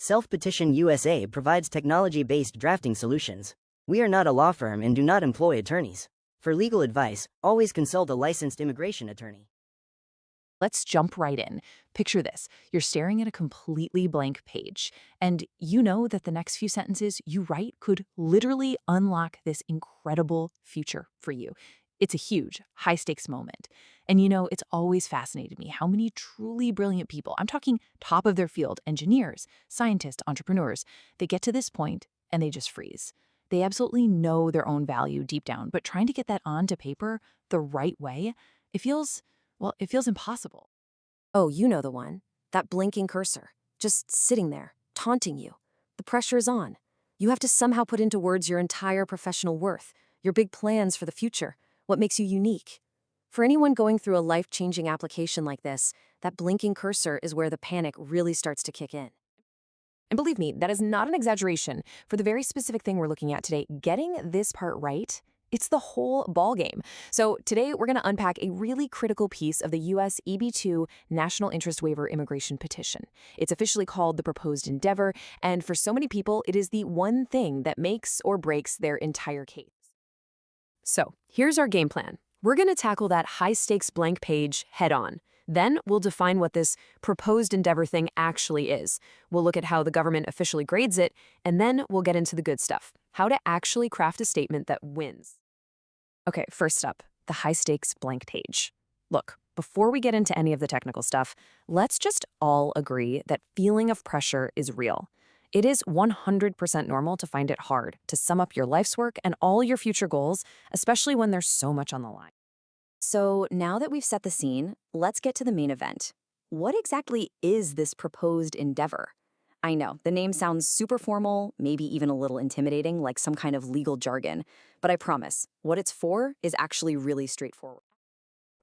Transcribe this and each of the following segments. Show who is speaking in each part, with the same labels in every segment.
Speaker 1: Self-Petition USA provides technology-based drafting solutions. We are not a law firm and do not employ attorneys. For legal advice, always consult a licensed immigration attorney.
Speaker 2: Let's jump right in. Picture this. You're staring at a completely blank page, and you know that the next few sentences you write could literally unlock this incredible future for you. It's a huge, high-stakes moment. And it's always fascinated me how many truly brilliant people, I'm talking top of their field, engineers, scientists, entrepreneurs, they get to this point and they just freeze. They absolutely know their own value deep down, but trying to get that onto paper the right way, it feels impossible.
Speaker 3: Oh, you know the one. That blinking cursor. Just sitting there, taunting you. The pressure is on. You have to somehow put into words your entire professional worth, your big plans for the future, what makes you unique. For anyone going through a life-changing application like this, that blinking cursor is where the panic really starts to kick in.
Speaker 4: And believe me, that is not an exaggeration. For the very specific thing we're looking at today, getting this part right, it's the whole ballgame. So today we're going to unpack a really critical piece of the U.S. EB-2 National Interest Waiver Immigration Petition. It's officially called the Proposed Endeavor, and for so many people, it is the one thing that makes or breaks their entire case. So here's our game plan. We're going to tackle that high-stakes blank page head-on. Then we'll define what this proposed endeavor thing actually is. We'll look at how the government officially grades it, and then we'll get into the good stuff, how to actually craft a statement that wins. Okay, first up, the high-stakes blank page. Look, before we get into any of the technical stuff, let's just all agree that feeling of pressure is real. It is 100% normal to find it hard to sum up your life's work and all your future goals, especially when there's so much on the line.
Speaker 3: So now that we've set the scene, let's get to the main event. What exactly is this proposed endeavor? I know, the name sounds super formal, maybe even a little intimidating, like some kind of legal jargon, but I promise, what it's for is actually really straightforward.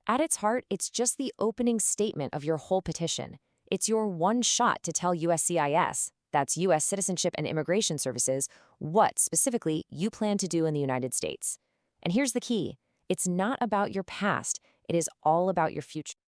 Speaker 5: At its heart, it's just the opening statement of your whole petition. It's your one shot to tell USCIS, that's U.S. Citizenship and Immigration Services, what specifically you plan to do in the United States. And here's the key. It's not about your past. It is all about your future.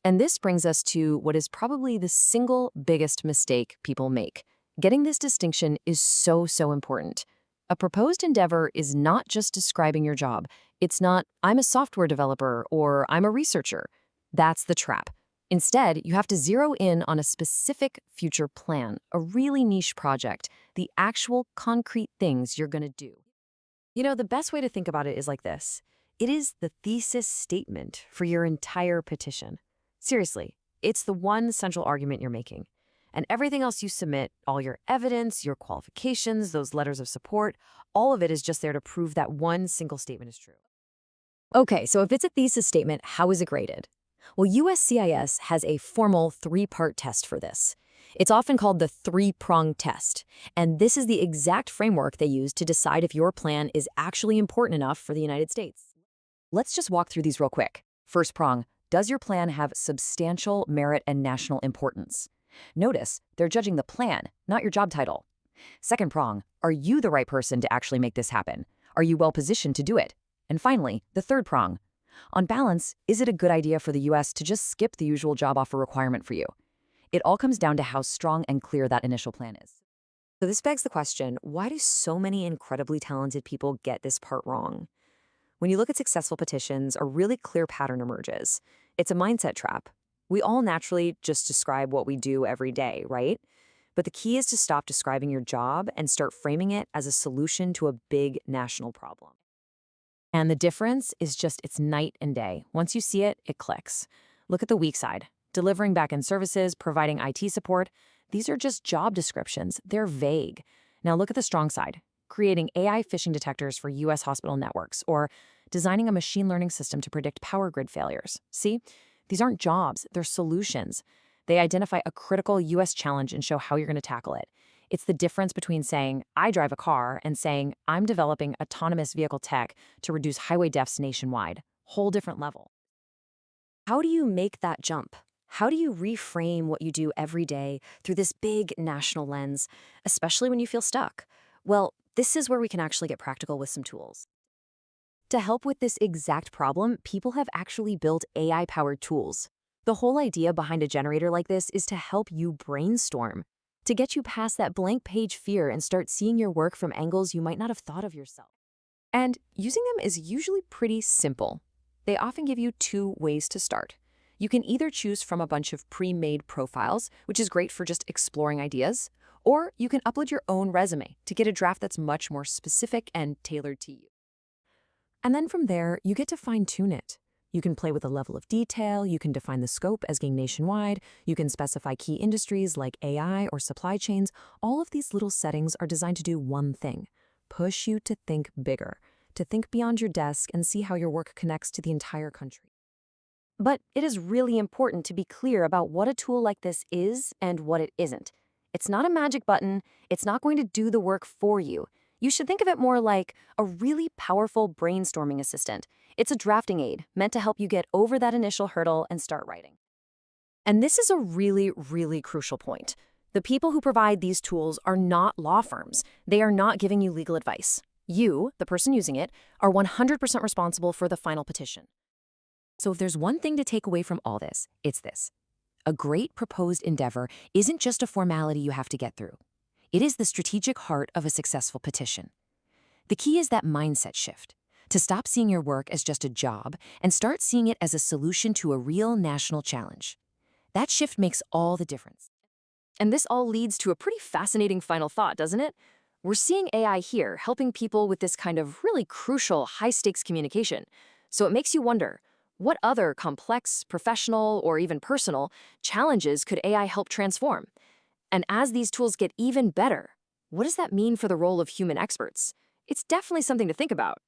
Speaker 4: And this brings us to what is probably the single biggest mistake people make. Getting this distinction is so important. A proposed endeavor is not just describing your job. It's not, I'm a software developer or I'm a researcher. That's the trap. Instead, you have to zero in on a specific future plan, a really niche project, the actual concrete things you're going to do. The best way to think about it is like this. It is the thesis statement for your entire petition. Seriously, it's the one central argument you're making. And everything else you submit, all your evidence, your qualifications, those letters of support, all of it is just there to prove that one single statement is true.
Speaker 3: Okay, so if it's a thesis statement, how is it graded? Well, USCIS has a formal three-part test for this. It's often called the three-prong test, and this is the exact framework they use to decide if your plan is actually important enough for the United States. Let's just walk through these real quick. First prong, does your plan have substantial merit and national importance? Notice, they're judging the plan, not your job title. Second prong, are you the right person to actually make this happen? Are you well positioned to do it? And finally, the third prong. On balance, is it a good idea for the U.S. to just skip the usual job offer requirement for you? It all comes down to how strong and clear that initial plan is.
Speaker 4: So this begs the question, why do so many incredibly talented people get this part wrong? When you look at successful petitions, a really clear pattern emerges. It's a mindset trap. We all naturally just describe what we do every day, right? But the key is to stop describing your job and start framing it as a solution to a big national problem. And the difference is just it's night and day. Once you see it, it clicks. Look at the weak side. Delivering back-end services, providing IT support, these are just job descriptions. They're vague. Now look at the strong side. Creating AI phishing detectors for U.S. hospital networks, or designing a machine learning system to predict power grid failures. See? These aren't jobs, they're solutions. They identify a critical U.S. challenge and show how you're going to tackle it. It's the difference between saying, I drive a car, and saying, I'm developing autonomous vehicle tech to reduce highway deaths nationwide. Whole different level.
Speaker 3: How do you make that jump? How do you reframe what you do every day through this big national lens, especially when you feel stuck? Well, this is where we can actually get practical with some tools. To help with this exact problem, people have actually built AI-powered tools. The whole idea behind a generator like this is to help you brainstorm.
Speaker 5: to get you past that blank page fear and start seeing your work from angles you might not have thought of yourself.
Speaker 4: And using them is usually pretty simple. They often give you two ways to start. You can either choose from a bunch of pre-made profiles, which is great for just exploring ideas, or you can upload your own resume to get a draft that's much more specific and tailored to you.
Speaker 2: And then from there, you get to fine-tune it. You can play with the level of detail, you can define the scope as being nationwide, you can specify key industries like AI or supply chains. All of these little settings are designed to do one thing: push you to think bigger, to think beyond your desk and see how your work connects to the entire country.
Speaker 5: But it is really important to be clear about what a tool like this is and what it isn't. It's not a magic button. It's not going to do the work for you. You should think of it more like a really powerful brainstorming assistant. It's a drafting aid meant to help you get over that initial hurdle and start writing. And this is a really, really crucial point. The people who provide these tools are not law firms. They are not giving you legal advice. You, the person using it, are 100% responsible for the final petition.
Speaker 3: So if there's one thing to take away from all this, it's this. A great proposed endeavor isn't just a formality you have to get through. It is the strategic heart of a successful petition. The key is that mindset shift, to stop seeing your work as just a job and start seeing it as a solution to a real national challenge. That shift makes all the difference.
Speaker 5: And this all leads to a pretty fascinating final thought, doesn't it? We're seeing AI here helping people with this kind of really crucial high-stakes communication. So it makes you wonder, what other complex, professional, or even personal challenges could AI help transform? And as these tools get even better, what does that mean for the role of human experts? It's definitely something to think about.